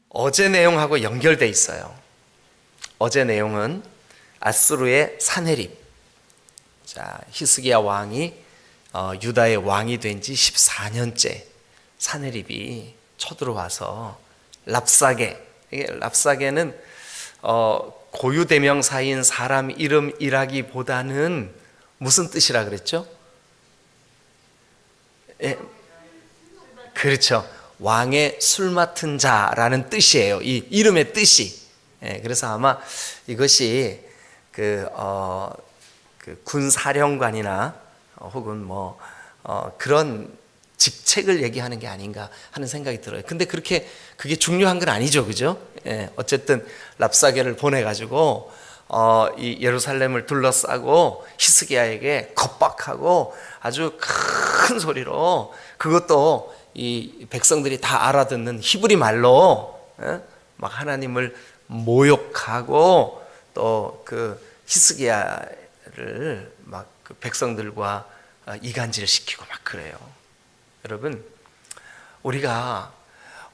어제 내용하고 연결돼 있어요. 어제 내용은 아수르의 산헤립. 자, 히스기야 왕이 유다의 왕이 된 지 14년째 산헤립이 쳐들어와서 랍사게. 이게 랍사게는 고유대명사인 사람 이름이라기보다는 무슨 뜻이라 그랬죠? 예, 그렇죠. 왕의 술 맡은 자라는 뜻이에요. 이 이름의 뜻이. 예, 그래서 아마 이것이 그 군사령관이나 혹은 그런 직책을 얘기하는 게 아닌가 하는 생각이 들어요. 근데 그게 중요한 건 아니죠, 그죠? 예, 어쨌든 랍사게를 보내가지고 이 예루살렘을 둘러싸고 히스기야에게 겁박하고 아주 큰 소리로, 그것도 이 백성들이 다 알아듣는 히브리 말로 막 하나님을 모욕하고 또 그 히스기야를 막 그 백성들과 이간질시키고 막 그래요. 여러분, 우리가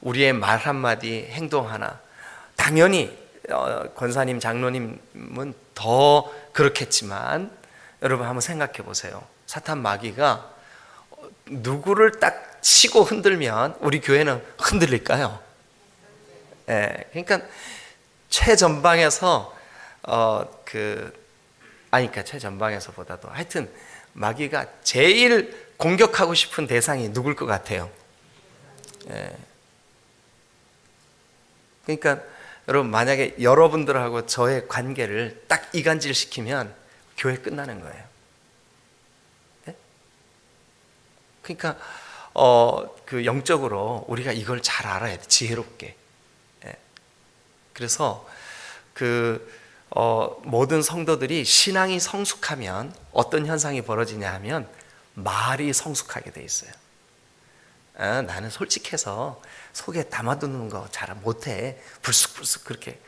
우리의 말 한마디, 행동 하나, 당연히 권사님, 장로님은 더 그렇겠지만, 여러분 한번 생각해 보세요. 사탄 마귀가 누구를 딱 치고 흔들면 우리 교회는 흔들릴까요? 예, 그러니까 최전방에서 그러니까 최전방에서보다도 하여튼 마귀가 제일 공격하고 싶은 대상이 누굴 것 같아요? 예. 그러니까 여러분, 만약에 여러분들하고 저의 관계를 딱 이간질시키면 교회 끝나는 거예요. 예? 그러니까 그 영적으로 우리가 이걸 잘 알아야 돼, 지혜롭게. 예. 그래서 모든 성도들이 신앙이 성숙하면 어떤 현상이 벌어지냐 하면 말이 성숙하게 돼 있어요. 나는 솔직해서 속에 담아두는 거 잘 못해. 불쑥불쑥 그렇게.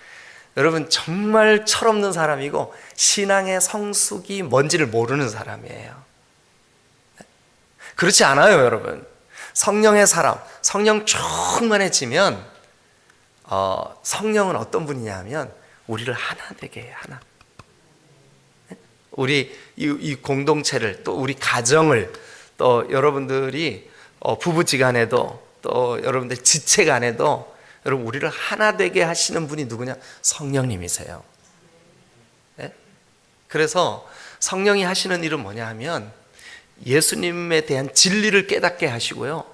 여러분, 정말 철없는 사람이고 신앙의 성숙이 뭔지를 모르는 사람이에요. 그렇지 않아요, 여러분. 성령의 사람, 성령 충만해지면 성령은 어떤 분이냐 하면 우리를 하나 되게 해요, 하나. 우리 이 공동체를, 또 우리 가정을, 또 여러분들이 부부지간에도, 또 여러분들 지체간에도 여러분 우리를 하나 되게 하시는 분이 누구냐? 성령님이세요. 네? 그래서 성령이 하시는 일은 뭐냐 하면 예수님에 대한 진리를 깨닫게 하시고요.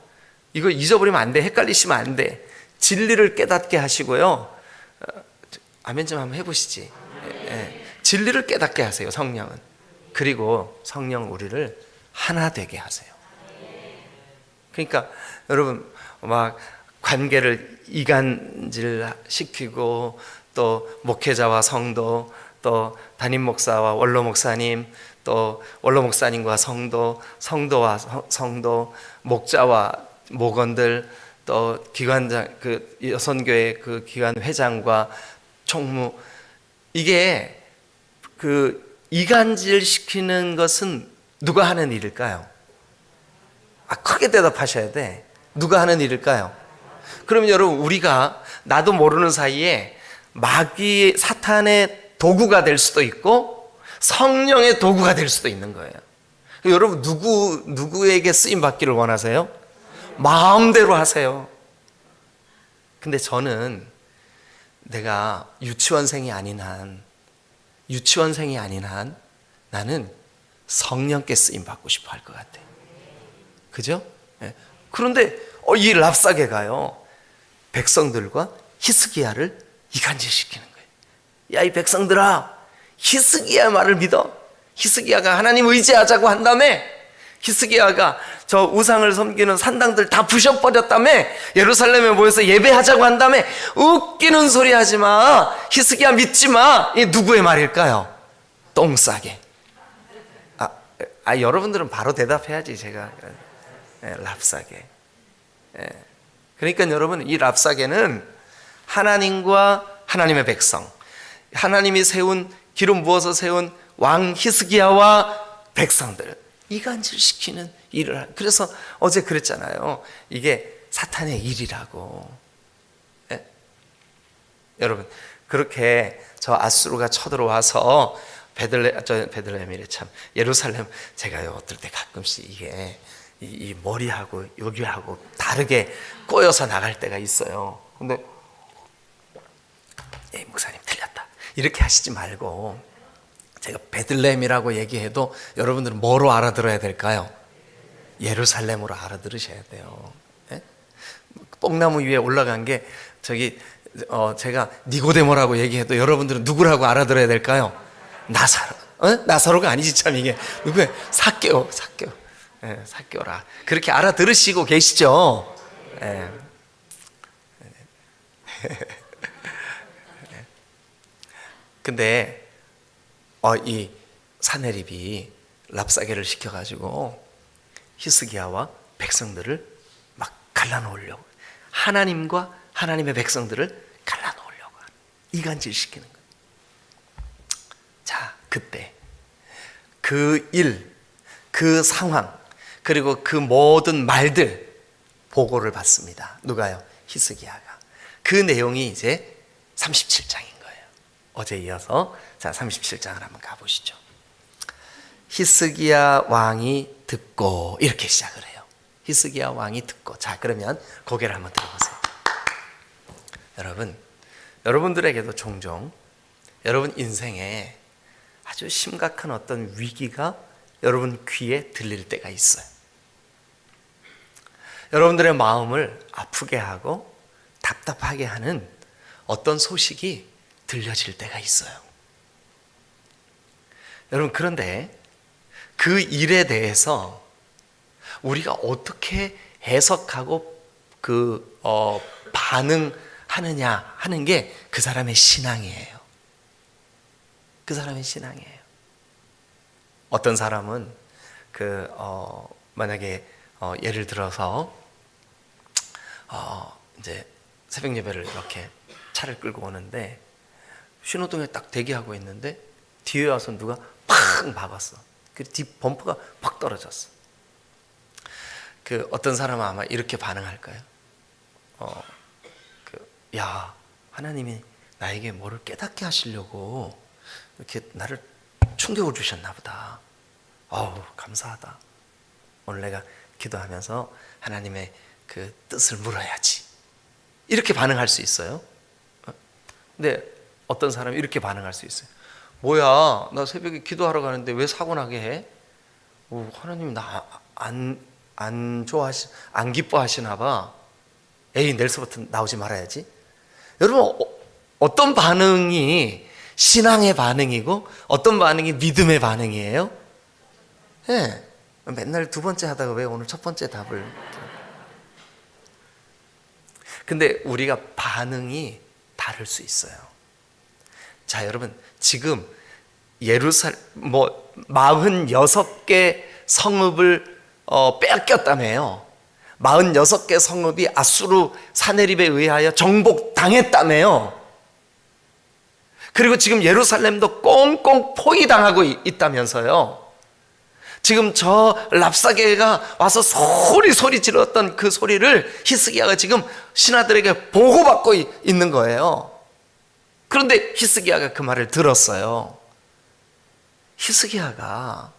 이거 잊어버리면 안 돼. 헷갈리시면 안 돼. 진리를 깨닫게 하시고요. 아멘 좀 한번 해보시지. 네. 진리를 깨닫게 하세요, 성령은. 그리고 성령은 우리를 하나 되게 하세요. 그러니까 여러분, 막 관계를 이간질시키고, 또 목회자와 성도, 또 담임 목사와 원로 목사님, 또 원로 목사님과 성도, 성도와 성도, 목자와 목원들, 또 기관장, 그 여선교회 그 기관 회장과 총무, 이게 그 이간질시키는 것은 누가 하는 일일까요? 크게 대답하셔야 돼. 누가 하는 일일까요? 그러면 여러분, 우리가 나도 모르는 사이에 마귀, 사탄의 도구가 될 수도 있고 성령의 도구가 될 수도 있는 거예요. 여러분, 누구에게 쓰임 받기를 원하세요? 마음대로 하세요. 근데 저는 내가 유치원생이 아닌 한 나는 성령께 쓰임 받고 싶어 할 것 같아요. 그죠? 네. 그런데 이 랍사게가요, 백성들과 히스기야를 이간질시키는 거예요. 야, 이 백성들아, 히스기야 말을 믿어. 히스기야가 하나님 의지하자고 한 다음에 히스기야가 저 우상을 섬기는 산당들 다 부셔버렸다며, 예루살렘에 모여서 예배하자고 한 다음에 웃기는 소리 하지 마. 히스기야 믿지 마. 이게 누구의 말일까요? 똥싸게. 여러분들은 바로 대답해야지. 제가 랍사게. 그러니까 여러분, 이 랍사게는 하나님과 하나님의 백성, 하나님이 기름 부어서 세운 왕 히스기야와 백성들 이간질시키는 일을. 그래서 어제 그랬잖아요. 이게 사탄의 일이라고. 여러분, 그렇게 저 아수르가 쳐들어와서 베들레헴이래 참, 예루살렘, 제가요 어떨 때 가끔씩 이게 이 머리하고 여기하고 다르게 꼬여서 나갈 때가 있어요. 근데 목사님 틀렸다 이렇게 하시지 말고, 제가 베들레헴이라고 얘기해도 여러분들은 뭐로 알아들어야 될까요? 예루살렘으로 알아들으셔야 돼요. 예? 뽕나무 위에 올라간 게 제가 니고데모라고 얘기해도 여러분들은 누구라고 알아들어야 될까요? 나사로. 나사로가 아니지 참, 이게 누구야? 삭개오. 예, 삭개오라. 그렇게 알아들으시고 계시죠? 예. 근데 이 사내립이 랍사게를 시켜가지고 히스기야와 백성들을 막 갈라놓으려고, 하나님과 하나님의 백성들을 갈라놓으려고 하는, 이간질시키는 거예요. 자, 그때 그 일, 그 상황, 그리고 그 모든 말들 보고를 받습니다. 누가요? 히스기야가. 그 내용이 이제 37장인 거예요. 어제 이어서 자 37장을 한번 가보시죠. 히스기야 왕이 듣고, 이렇게 시작을 해요. 히스기야 왕이 듣고. 자, 그러면 고개를 한번 들어보세요. 여러분들에게도 종종 여러분 인생에 아주 심각한 어떤 위기가 여러분 귀에 들릴 때가 있어요. 여러분들의 마음을 아프게 하고 답답하게 하는 어떤 소식이 들려질 때가 있어요. 여러분, 그런데 그 일에 대해서 우리가 어떻게 해석하고 반응하느냐 하는 게 그 사람의 신앙이에요. 그 사람의 신앙이에요. 어떤 사람은 만약에 예를 들어서 이제 새벽 예배를 이렇게 차를 끌고 오는데 신호등에 딱 대기하고 있는데 뒤에 와서 누가 팍 막았어. 그 뒷 범퍼가 팍 떨어졌어. 어떤 사람은 아마 이렇게 반응할까요? 야, 하나님이 나에게 뭐를 깨닫게 하시려고 이렇게 나를 충격을 주셨나 보다. 감사하다. 오늘 내가 기도하면서 하나님의 그 뜻을 물어야지. 이렇게 반응할 수 있어요. 근데 어떤 사람이 이렇게 반응할 수 있어요. 뭐야, 나 새벽에 기도하러 가는데 왜 사고 나게 해? 하나님이 나 안 기뻐하시나 봐. 에이, 내일서부터 나오지 말아야지. 여러분, 어떤 반응이 신앙의 반응이고 어떤 반응이 믿음의 반응이에요? 네. 맨날 두 번째 하다가 왜 오늘 첫 번째 답을. 근데 우리가 반응이 다를 수 있어요. 자, 여러분, 지금 46개 성읍을 빼앗겼다며요. 46개 성읍이 아수르 사내립에 의하여 정복당했다며요. 그리고 지금 예루살렘도 꽁꽁 포위당하고 있다면서요. 지금 저 랍사게가 와서 소리 질렀던 그 소리를 히스기야가 지금 신하들에게 보고받고 있는 거예요. 그런데 히스기야가 그 말을 들었어요. 히스기야가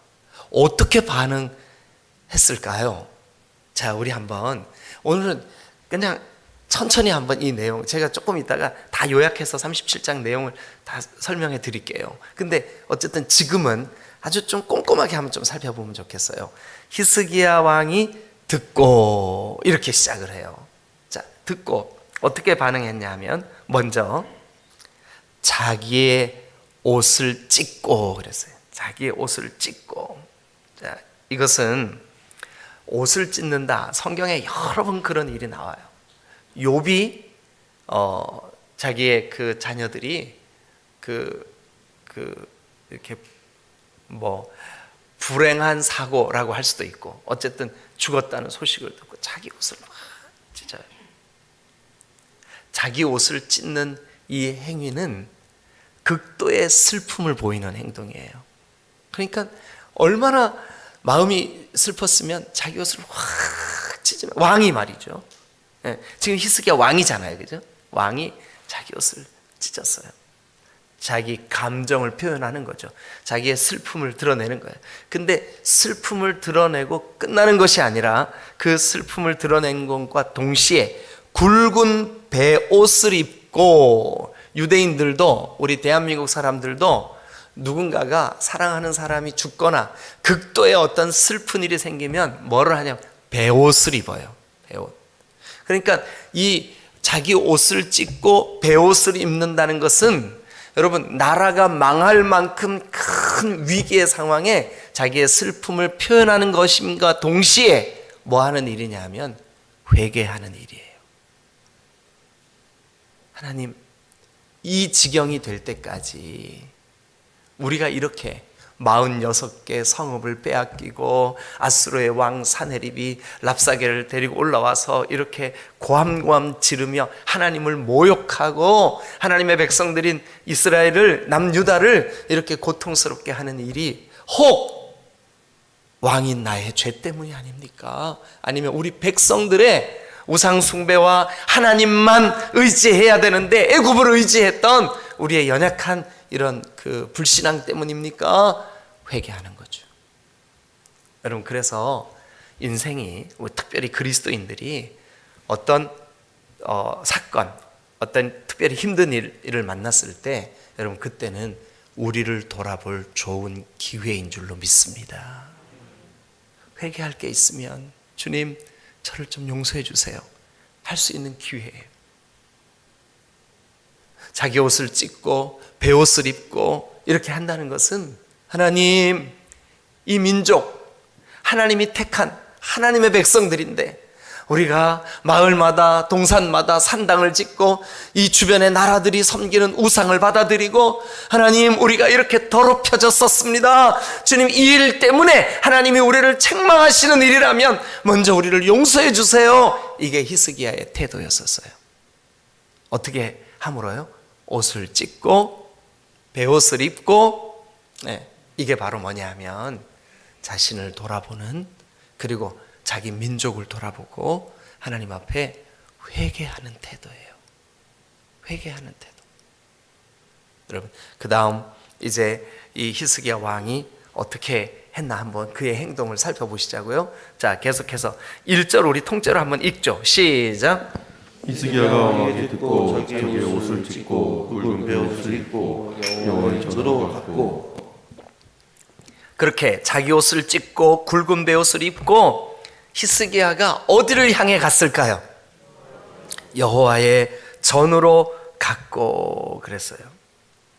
어떻게 반응했을까요? 자, 우리 한번 오늘은 그냥 천천히 한번 이 내용, 제가 조금 있다가 다 요약해서 37장 내용을 다 설명해 드릴게요. 근데 어쨌든 지금은 아주 좀 꼼꼼하게 한번 좀 살펴보면 좋겠어요. 히스기야 왕이 듣고, 이렇게 시작을 해요. 자, 듣고 어떻게 반응했냐 하면, 먼저 자기의 옷을 찢고 그랬어요. 자기의 옷을 찢고. 자, 이것은 옷을 찢는다, 성경에 여러 번 그런 일이 나와요. 욥이 자기의 그 자녀들이 이렇게 불행한 사고라고 할 수도 있고, 어쨌든 죽었다는 소식을 듣고 자기 옷을 막 찢어요. 자기 옷을 찢는 이 행위는 극도의 슬픔을 보이는 행동이에요. 그러니까 얼마나 마음이 슬펐으면 자기 옷을 확 찢으면, 왕이 말이죠. 지금 히스기야 왕이잖아요, 그죠? 왕이 자기 옷을 찢었어요. 자기 감정을 표현하는 거죠. 자기의 슬픔을 드러내는 거예요. 근데 슬픔을 드러내고 끝나는 것이 아니라 그 슬픔을 드러낸 것과 동시에 굵은 베옷을 입고, 유대인들도 우리 대한민국 사람들도 누군가가 사랑하는 사람이 죽거나 극도의 어떤 슬픈 일이 생기면 뭐를 하냐면 베옷을 입어요. 베옷. 그러니까 이 자기 옷을 찢고 베옷을 입는다는 것은 여러분, 나라가 망할 만큼 큰 위기의 상황에 자기의 슬픔을 표현하는 것임과 동시에 뭐 하는 일이냐 하면 회개하는 일이에요. 하나님, 이 지경이 될 때까지 우리가 이렇게 46개 성읍을 빼앗기고 아수르의 왕 사네립이 랍사게를 데리고 올라와서 이렇게 고함고함 지르며 하나님을 모욕하고 하나님의 백성들인 이스라엘을, 남유다를 이렇게 고통스럽게 하는 일이 혹 왕인 나의 죄 때문이 아닙니까? 아니면 우리 백성들의 우상 숭배와 하나님만 의지해야 되는데 애굽을 의지했던 우리의 연약한 이런 그 불신앙 때문입니까? 회개하는 거죠. 여러분, 그래서 인생이, 특별히 그리스도인들이 어떤 사건, 어떤 특별히 힘든 일을 만났을 때 여러분, 그때는 우리를 돌아볼 좋은 기회인 줄로 믿습니다. 회개할 게 있으면 주님, 저를 좀 용서해 주세요. 할 수 있는 기회예요. 자기 옷을 찢고 베옷을 입고 이렇게 한다는 것은 하나님, 이 민족 하나님이 택한 하나님의 백성들인데 우리가 마을마다 동산마다 산당을 짓고 이 주변의 나라들이 섬기는 우상을 받아들이고 하나님, 우리가 이렇게 더럽혀졌었습니다. 주님, 이 일 때문에 하나님이 우리를 책망하시는 일이라면 먼저 우리를 용서해 주세요. 이게 히스기야의 태도였었어요. 어떻게 함으로요? 옷을 찢고 베옷을 입고, 이게 바로 뭐냐 하면 자신을 돌아보는, 그리고 자기 민족을 돌아보고 하나님 앞에 회개하는 태도예요. 회개하는 태도. 여러분, 그 다음 이제 이 히스기야 왕이 어떻게 했나 한번 그의 행동을 살펴보시자고요. 자, 계속해서 1절 우리 통째로 한번 읽죠. 시작. 히스기야가 왕에게 듣고 자기의 옷을 찢고 굵은 베옷을 입고 여호와의 전으로 갔고. 그렇게 자기 옷을 찢고 굵은 베옷을 입고 히스기야가 어디를 향해 갔을까요? 여호와의 전으로 갔고 그랬어요.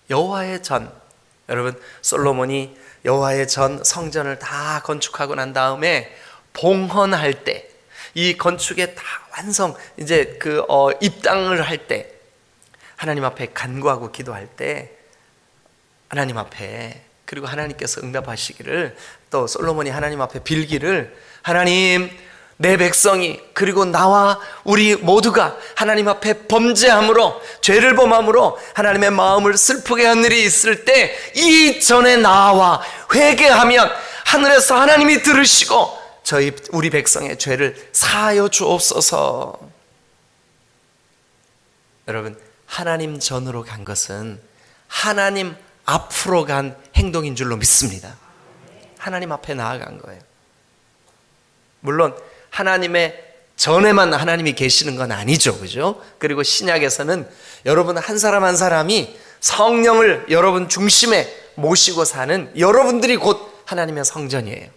여호와의 전. 여러분, 솔로몬이 여호와의 전 성전을 다 건축하고 난 다음에 봉헌할 때, 이 건축에 다 완성, 이제 입당을 할 때, 하나님 앞에 간구하고 기도할 때 하나님 앞에, 그리고 하나님께서 응답하시기를, 또 솔로몬이 하나님 앞에 빌기를, 하나님, 내 백성이 그리고 나와 우리 모두가 하나님 앞에 범죄함으로, 죄를 범함으로 하나님의 마음을 슬프게 한 일이 있을 때 이 전에 나와 회개하면 하늘에서 하나님이 들으시고 우리 백성의 죄를 사하여 주옵소서. 여러분, 하나님 전으로 간 것은 하나님 앞으로 간 행동인 줄로 믿습니다. 하나님 앞에 나아간 거예요. 물론 하나님의 전에만 하나님이 계시는 건 아니죠, 그죠? 그리고 신약에서는 여러분 한 사람 한 사람이 성령을 여러분 중심에 모시고 사는 여러분들이 곧 하나님의 성전이에요.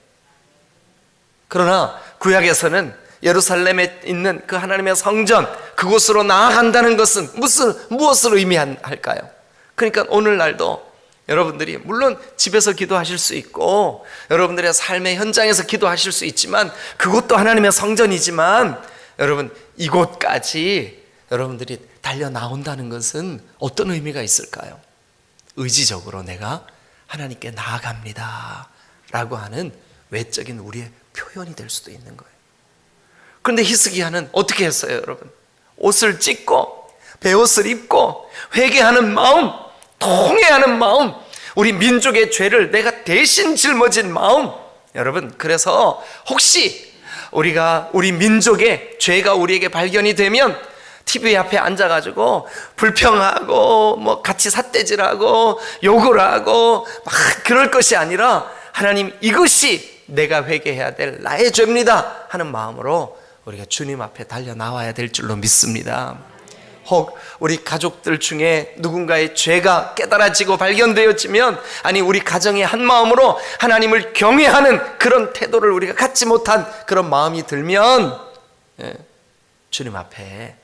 그러나 구약에서는 예루살렘에 있는 그 하나님의 성전, 그곳으로 나아간다는 것은 무엇을 의미할까요? 그러니까 오늘날도 여러분들이 물론 집에서 기도하실 수 있고 여러분들의 삶의 현장에서 기도하실 수 있지만 그것도 하나님의 성전이지만, 여러분, 이곳까지 여러분들이 달려 나온다는 것은 어떤 의미가 있을까요? 의지적으로 내가 하나님께 나아갑니다 라고 하는 외적인 우리의 표현이 될 수도 있는 거예요. 그런데 히스기야는 어떻게 했어요, 여러분? 옷을 찢고 베옷을 입고 회개하는 마음, 통회하는 마음, 우리 민족의 죄를 내가 대신 짊어진 마음. 여러분, 그래서 혹시 우리 민족의 죄가 우리에게 발견이 되면 TV 앞에 앉아가지고 불평하고 뭐 같이 삿대질하고 욕을 하고 막 그럴 것이 아니라 하나님, 이것이 내가 회개해야 될 나의 죄입니다 하는 마음으로 우리가 주님 앞에 달려 나와야 될 줄로 믿습니다. 혹 우리 가족들 중에 누군가의 죄가 깨달아지고 발견되어지면, 아니 우리 가정의 한 마음으로 하나님을 경외하는 그런 태도를 우리가 갖지 못한 그런 마음이 들면 주님 앞에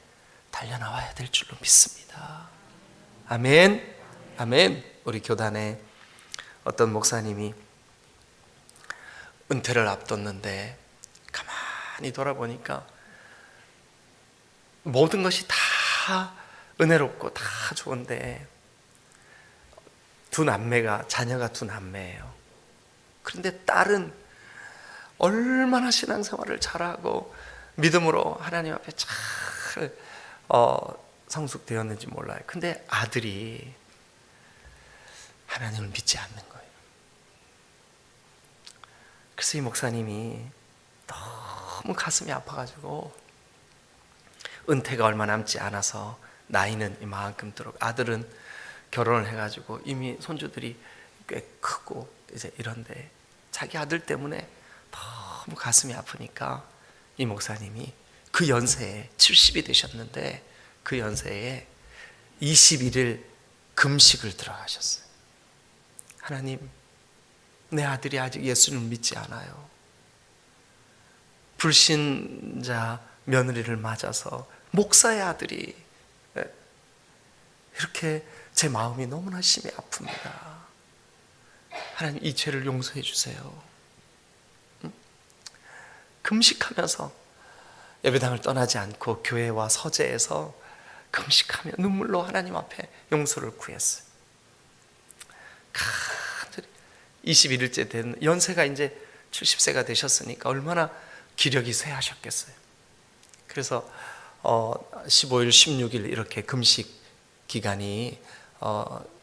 달려나와야 될 줄로 믿습니다. 아멘. 아멘. 우리 교단에 어떤 목사님이 은퇴를 앞뒀는데 가만히 돌아보니까 모든 것이 다 은혜롭고 다 좋은데 자녀가 두 남매예요. 그런데 딸은 얼마나 신앙생활을 잘하고 믿음으로 하나님 앞에 잘 성숙되었는지 몰라요. 근데 아들이 하나님을 믿지 않는 거예요. 그래서 이 목사님이 너무 가슴이 아파가지고 은퇴가 얼마 남지 않아서 나이는 이만큼 들어, 아들은 결혼을 해가지고 이미 손주들이 꽤 크고 이제 이런데 자기 아들 때문에 너무 가슴이 아프니까 이 목사님이 그 연세에 70이 되셨는데 그 연세에 21일 금식을 들어가셨어요. 하나님, 내 아들이 아직 예수님을 믿지 않아요. 불신자 며느리를 맞아서 목사의 아들이 이렇게 제 마음이 너무나 심히 아픕니다. 하나님, 이 죄를 용서해 주세요. 금식하면서 예배당을 떠나지 않고 교회와 서재에서 금식하며 눈물로 하나님 앞에 용서를 구했어요. 21일째 된 연세가 이제 70세가 되셨으니까 얼마나 기력이 쇠하셨겠어요. 그래서 15일, 16일 이렇게 금식 기간이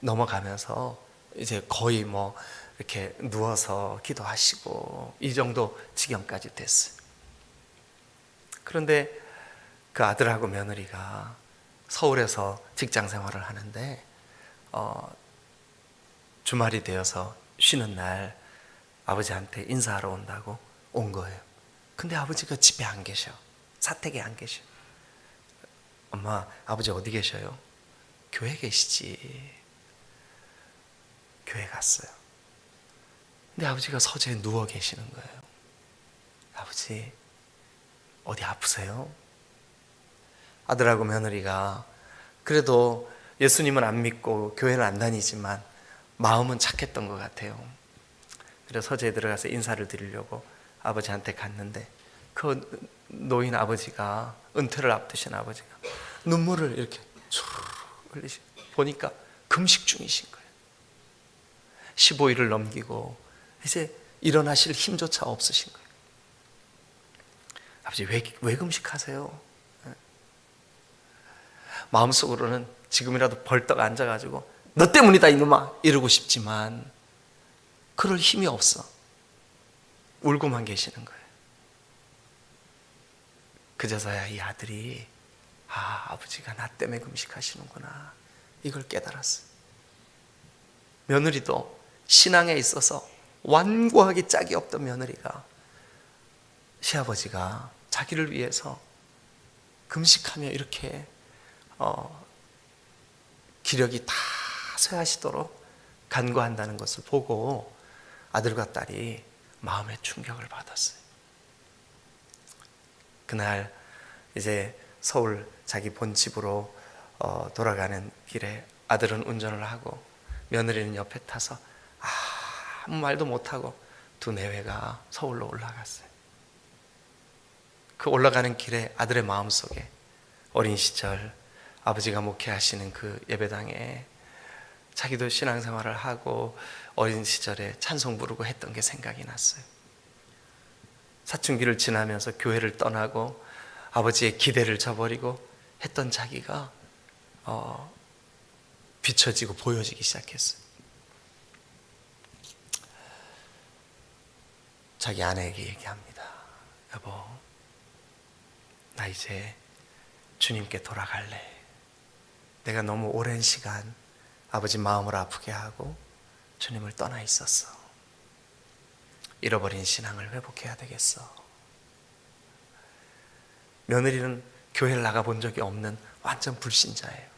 넘어가면서 이제 거의 뭐 이렇게 누워서 기도하시고 이 정도 지경까지 됐어요. 그런데 그 아들하고 며느리가 서울에서 직장 생활을 하는데 주말이 되어서 쉬는 날 아버지한테 인사하러 온다고 온 거예요. 근데 아버지가 집에 안 계셔. 사택에 안 계셔. 엄마, 아버지 어디 계셔요? 교회 계시지. 교회 갔어요. 근데 아버지가 서재에 누워 계시는 거예요. 아버지, 어디 아프세요? 아들하고 며느리가 그래도 예수님은 안 믿고 교회는 안 다니지만 마음은 착했던 것 같아요. 그래서 서재에 들어가서 인사를 드리려고 아버지한테 갔는데 그 노인 아버지가, 은퇴를 앞두신 아버지가 눈물을 이렇게 흘리시, 보니까 금식 중이신 거예요. 15일을 넘기고 이제 일어나실 힘조차 없으신 거예요. 아버지, 왜 금식하세요? 마음속으로는 지금이라도 벌떡 앉아가지고 너 때문이다 이놈아 이러고 싶지만 그럴 힘이 없어. 울고만 계시는 거예요. 그제서야 이 아들이 아버지가 나 때문에 금식하시는구나 이걸 깨달았어요. 며느리도 신앙에 있어서 완고하게 짝이 없던 며느리가 시아버지가 자기를 위해서 금식하며 이렇게 기력이 다 쇠하시도록 간구한다는 것을 보고 아들과 딸이 마음의 충격을 받았어요. 그날 이제 서울 자기 본집으로 돌아가는 길에 아들은 운전을 하고 며느리는 옆에 타서 아무 말도 못하고 두 내외가 서울로 올라갔어요. 그 올라가는 길에 아들의 마음속에 어린 시절 아버지가 목회하시는 그 예배당에 자기도 신앙생활을 하고 어린 시절에 찬송 부르고 했던 게 생각이 났어요. 사춘기를 지나면서 교회를 떠나고 아버지의 기대를 저버리고 했던 자기가 비춰지고 보여지기 시작했어요. 자기 아내에게 얘기합니다. 여보, 나 이제 주님께 돌아갈래. 내가 너무 오랜 시간 아버지 마음을 아프게 하고 주님을 떠나 있었어. 잃어버린 신앙을 회복해야 되겠어. 며느리는 교회를 나가본 적이 없는 완전 불신자예요.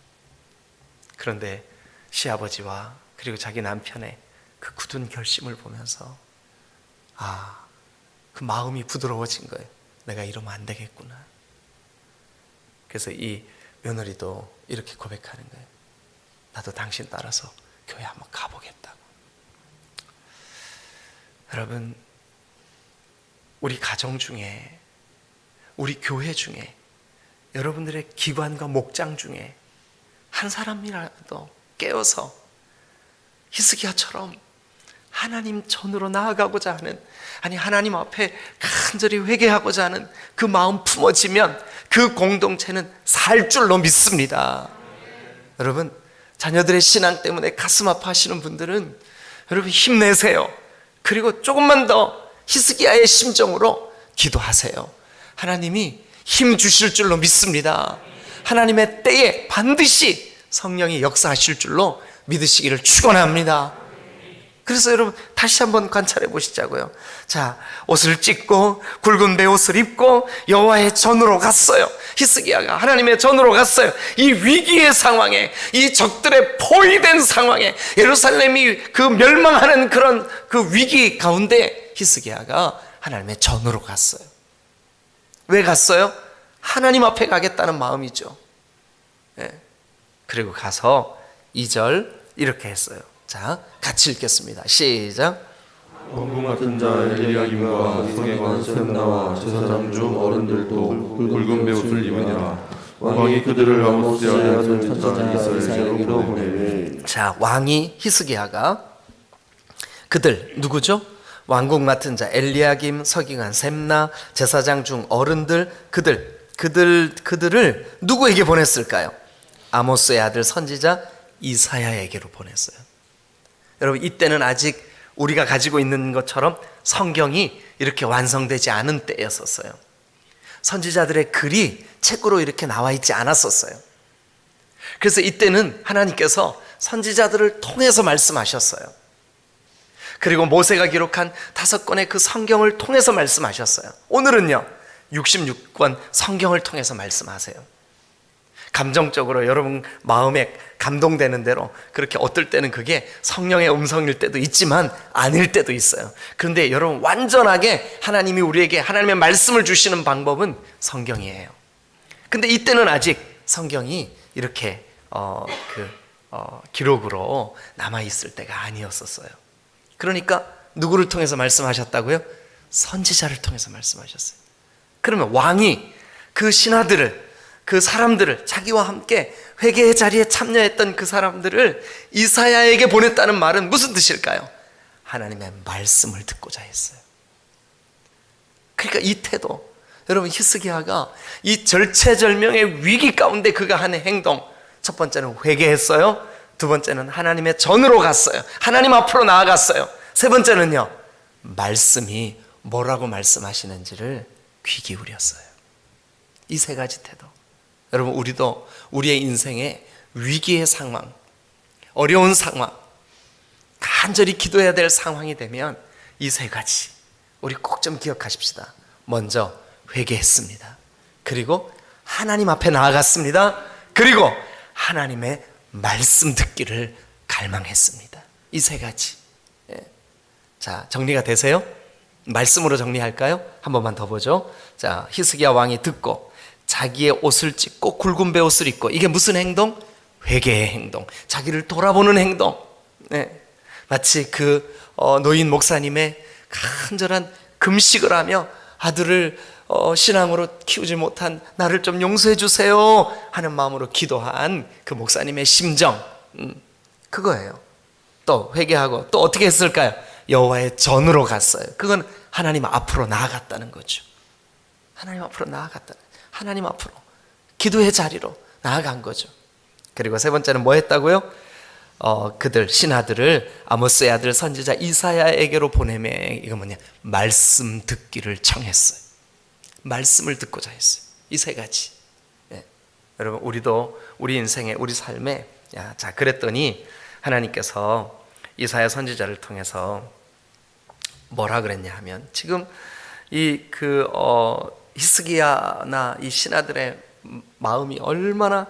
그런데 시아버지와 그리고 자기 남편의 그 굳은 결심을 보면서 그 마음이 부드러워진 거예요. 내가 이러면 안 되겠구나. 그래서 이 며느리도 이렇게 고백하는 거예요. 나도 당신 따라서 교회 한번 가보겠다고. 여러분, 우리 가정 중에, 우리 교회 중에, 여러분들의 기관과 목장 중에 한 사람이라도 깨어서 히스기야처럼 하나님 전으로 나아가고자 하는, 아니 하나님 앞에 간절히 회개하고자 하는 그 마음 품어지면 그 공동체는 살 줄로 믿습니다. 여러분, 자녀들의 신앙 때문에 가슴 아파하시는 분들은 여러분 힘내세요. 그리고 조금만 더 히스기야의 심정으로 기도하세요. 하나님이 힘 주실 줄로 믿습니다. 하나님의 때에 반드시 성령이 역사하실 줄로 믿으시기를 축원합니다. 그래서 여러분 다시 한번 관찰해 보시자고요. 자, 옷을 찢고 굵은 베옷을 입고 여호와의 전으로 갔어요. 히스기야가 하나님의 전으로 갔어요. 이 위기의 상황에, 이 적들의 포위된 상황에, 예루살렘이 그 멸망하는 그런 그 위기 가운데 히스기야가 하나님의 전으로 갔어요. 왜 갔어요? 하나님 앞에 가겠다는 마음이죠. 예. 그리고 가서 2절 이렇게 했어요. 자, 같이 읽겠습니다. 시작. 왕궁 같은 자 엘리야김과 서기관 셈나와 제사장 중 어른들도 굵은 베옷을 입으니라. 왕이 그들을 아모스의 아들 선지자 이사야에게로 보내매. 자, 왕이 히스기야가 그들 누구죠? 왕궁 맡은 자 엘리야김, 서기관 셈나, 제사장 중 어른들 그들을 누구에게 보냈을까요? 아모스의 아들 선지자 이사야에게로 보냈어요. 여러분, 이때는 아직 우리가 가지고 있는 것처럼 성경이 이렇게 완성되지 않은 때였었어요. 선지자들의 글이 책으로 이렇게 나와 있지 않았었어요. 그래서 이때는 하나님께서 선지자들을 통해서 말씀하셨어요. 그리고 모세가 기록한 5권의 그 성경을 통해서 말씀하셨어요. 오늘은요 66권 성경을 통해서 말씀하세요. 감정적으로 여러분 마음에 감동되는 대로 그렇게 어떨 때는 그게 성령의 음성일 때도 있지만 아닐 때도 있어요. 그런데 여러분 완전하게 하나님이 우리에게 하나님의 말씀을 주시는 방법은 성경이에요. 근데 이때는 아직 성경이 이렇게 기록으로 남아있을 때가 아니었었어요. 그러니까 누구를 통해서 말씀하셨다고요? 선지자를 통해서 말씀하셨어요. 그러면 왕이 그 신하들을, 그 사람들을, 자기와 함께 회개의 자리에 참여했던 그 사람들을 이사야에게 보냈다는 말은 무슨 뜻일까요? 하나님의 말씀을 듣고자 했어요. 그러니까 이 태도, 여러분 히스기야가 이 절체절명의 위기 가운데 그가 한 행동, 첫 번째는 회개했어요. 두 번째는 하나님의 전으로 갔어요. 하나님 앞으로 나아갔어요. 세 번째는요, 말씀이 뭐라고 말씀하시는지를 귀 기울였어요. 이 세 가지 태도. 여러분, 우리도 우리의 인생에 위기의 상황, 어려운 상황, 간절히 기도해야 될 상황이 되면 이 세 가지 우리 꼭 좀 기억하십시다. 먼저 회개했습니다. 그리고 하나님 앞에 나아갔습니다. 그리고 하나님의 말씀 듣기를 갈망했습니다. 이 세 가지. 자, 정리가 되세요? 말씀으로 정리할까요? 한 번만 더 보죠. 자, 히스기야 왕이 듣고 자기의 옷을 찢고 굵은 베옷을 입고, 이게 무슨 행동? 회개의 행동, 자기를 돌아보는 행동. 마치 그 노인 목사님의 간절한 금식을 하며 아들을 신앙으로 키우지 못한 나를 좀 용서해 주세요 하는 마음으로 기도한 그 목사님의 심정, 그거예요. 또 회개하고 또 어떻게 했을까요? 여호와의 전으로 갔어요. 그건 하나님 앞으로 나아갔다는 거죠. 하나님 앞으로 나아갔다. 하나님 앞으로 기도의 자리로 나아간 거죠. 그리고 세 번째는 뭐 했다고요? 그들 신하들을 아모스의 아들 선지자 이사야에게로 보내매, 이거 뭐냐? 말씀 듣기를 청했어요. 말씀을 듣고자 했어요. 이 세 가지. 여러분 우리도 우리 인생에 우리 삶에 자 그랬더니 하나님께서 이사야 선지자를 통해서 뭐라 그랬냐 하면 지금 히스기야나 이 신하들의 마음이 얼마나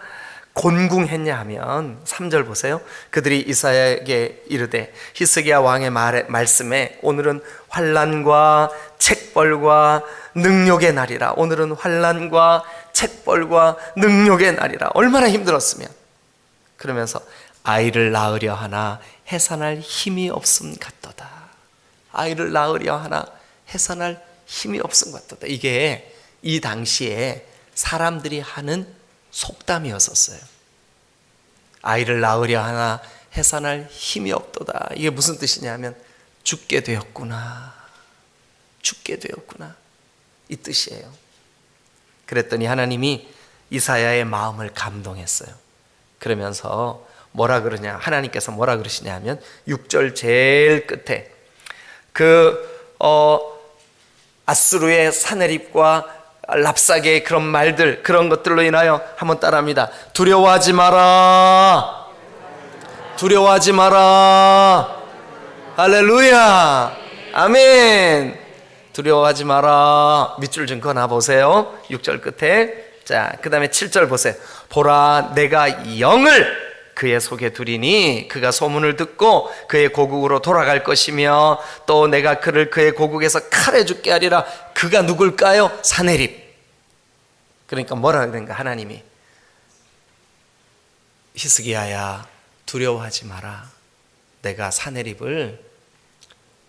곤궁했냐 하면 3절 보세요. 그들이 이사야에게 이르되 히스기야 왕의 말씀에 오늘은 환난과 책벌과 능욕의 날이라. 오늘은 환난과 책벌과 능욕의 날이라. 얼마나 힘들었으면. 그러면서 아이를 낳으려 하나 해산할 힘이 없음 같도다. 아이를 낳으려 하나 해산할 힘이 없음 같도다. 이게 이 당시에 사람들이 하는 속담이었었어요. 아이를 낳으려 하나 해산할 힘이 없도다. 이게 무슨 뜻이냐면 죽게 되었구나. 죽게 되었구나. 이 뜻이에요. 그랬더니 하나님이 이사야의 마음을 감동했어요. 그러면서 뭐라 그러냐, 하나님께서 뭐라 그러시냐 하면 6절 제일 끝에 아수르의 사내립과 랍사게의 그런 말들, 그런 것들로 인하여 한번 따라합니다. 두려워하지 마라. 두려워하지 마라. 할렐루야. 아멘. 두려워하지 마라. 밑줄 좀 그어놔 보세요. 6절 끝에. 자, 그 다음에 7절 보세요. 보라, 내가 영을 그의 속에 두리니 그가 소문을 듣고 그의 고국으로 돌아갈 것이며 또 내가 그의 고국에서 칼에 죽게 하리라. 그가 누굴까요? 사내립. 그러니까 뭐라 그런가 하나님이 히스기야야 두려워하지 마라. 내가 사내립을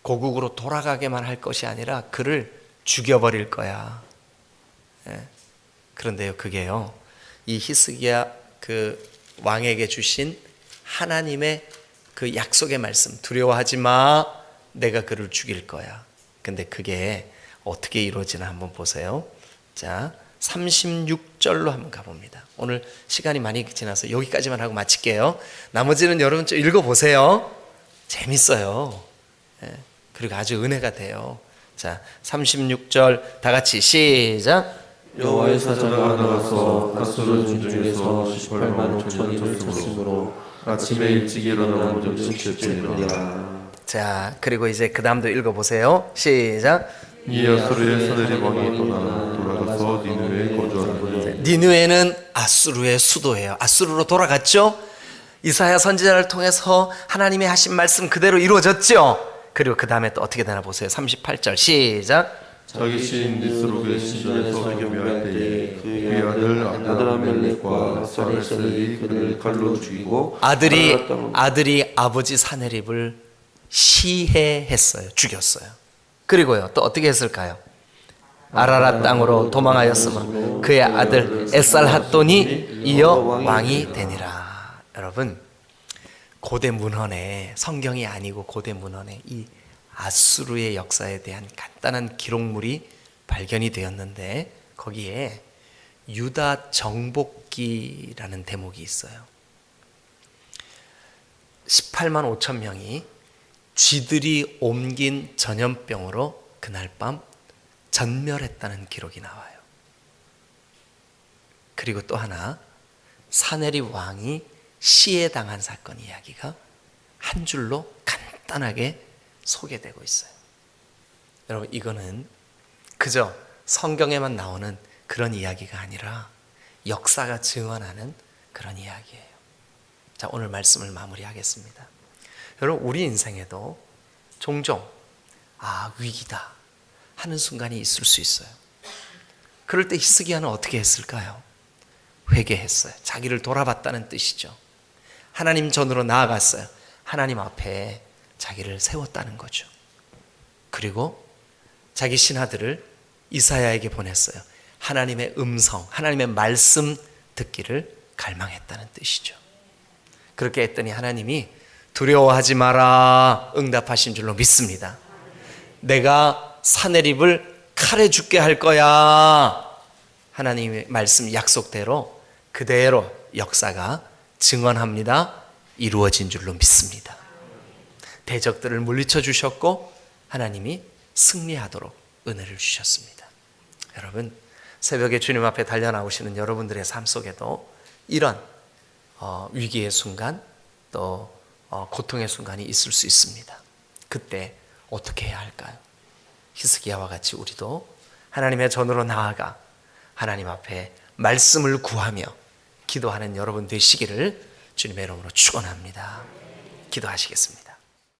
고국으로 돌아가게만 할 것이 아니라 그를 죽여버릴 거야. 그런데요, 그게요, 이 히스기야 그 왕에게 주신 하나님의 그 약속의 말씀, 두려워하지 마, 내가 그를 죽일 거야. 근데 그게 어떻게 이루어지나 한번 보세요. 자, 36절로 한번 가봅니다. 오늘 시간이 많이 지나서 여기까지만 하고 마칠게요. 나머지는 여러분 좀 읽어보세요. 재밌어요. 그리고 아주 은혜가 돼요. 자, 36절 다 같이 시작. 여호와의 사자가 나가서 아수르 중에서 18만 5천이를 쳤으므로 아침에 일찍 일어나 모든 칠칠뿐이라. 자, 그리고 이제 그 다음도 읽어보세요. 시작. 이 아수르의 사내립 왕이 돌아가서 니느웨에 거주하는데. 니느웨는 아수르의 수도예요. 아수르로 돌아갔죠. 이사야 선지자를 통해서 하나님의 하신 말씀 그대로 이루어졌죠. 그리고 그 다음에 또 어떻게 되나 보세요. 38절 시작. 자기 시인 니스록의 신전에서 경배할 때에 그의 아들 아드라멜렉과 사네셀이 그를 칼로 죽이고 아들이 아버지 사네립을 시해했어요. 죽였어요. 그리고요, 또 어떻게 했을까요? 아라랏 땅으로 도망하였으므로 그의 아들 에살핫돈이 이어 왕이 되니라. 여러분, 고대 문헌에, 성경이 아니고 고대 문헌에 이 아수르의 역사에 대한 간단한 기록물이 발견이 되었는데 거기에 유다 정복기라는 대목이 있어요. 18만 5천 명이 쥐들이 옮긴 전염병으로 그날 밤 전멸했다는 기록이 나와요. 그리고 또 하나, 사네립 왕이 시해당한 사건 이야기가 한 줄로 간단하게 소개되고 있어요. 여러분, 이거는 그저 성경에만 나오는 그런 이야기가 아니라 역사가 증언하는 그런 이야기예요. 자, 오늘 말씀을 마무리하겠습니다. 여러분, 우리 인생에도 종종 위기다 하는 순간이 있을 수 있어요. 그럴 때 히스기야는 어떻게 했을까요? 회개했어요. 자기를 돌아봤다는 뜻이죠. 하나님 전으로 나아갔어요. 하나님 앞에 자기를 세웠다는 거죠. 그리고 자기 신하들을 이사야에게 보냈어요. 하나님의 음성, 하나님의 말씀 듣기를 갈망했다는 뜻이죠. 그렇게 했더니 하나님이 두려워하지 마라 응답하신 줄로 믿습니다. 내가 사내립을 칼에 죽게 할 거야. 하나님의 말씀 약속대로 그대로 역사가 증언합니다. 이루어진 줄로 믿습니다. 대적들을 물리쳐 주셨고 하나님이 승리하도록 은혜를 주셨습니다. 여러분, 새벽에 주님 앞에 달려 나오시는 여러분들의 삶 속에도 이런 위기의 순간 또 고통의 순간이 있을 수 있습니다. 그때 어떻게 해야 할까요? 히스기야와 같이 우리도 하나님의 전으로 나아가 하나님 앞에 말씀을 구하며 기도하는 여러분 되시기를 주님의 이름으로 축원합니다. 기도하시겠습니다.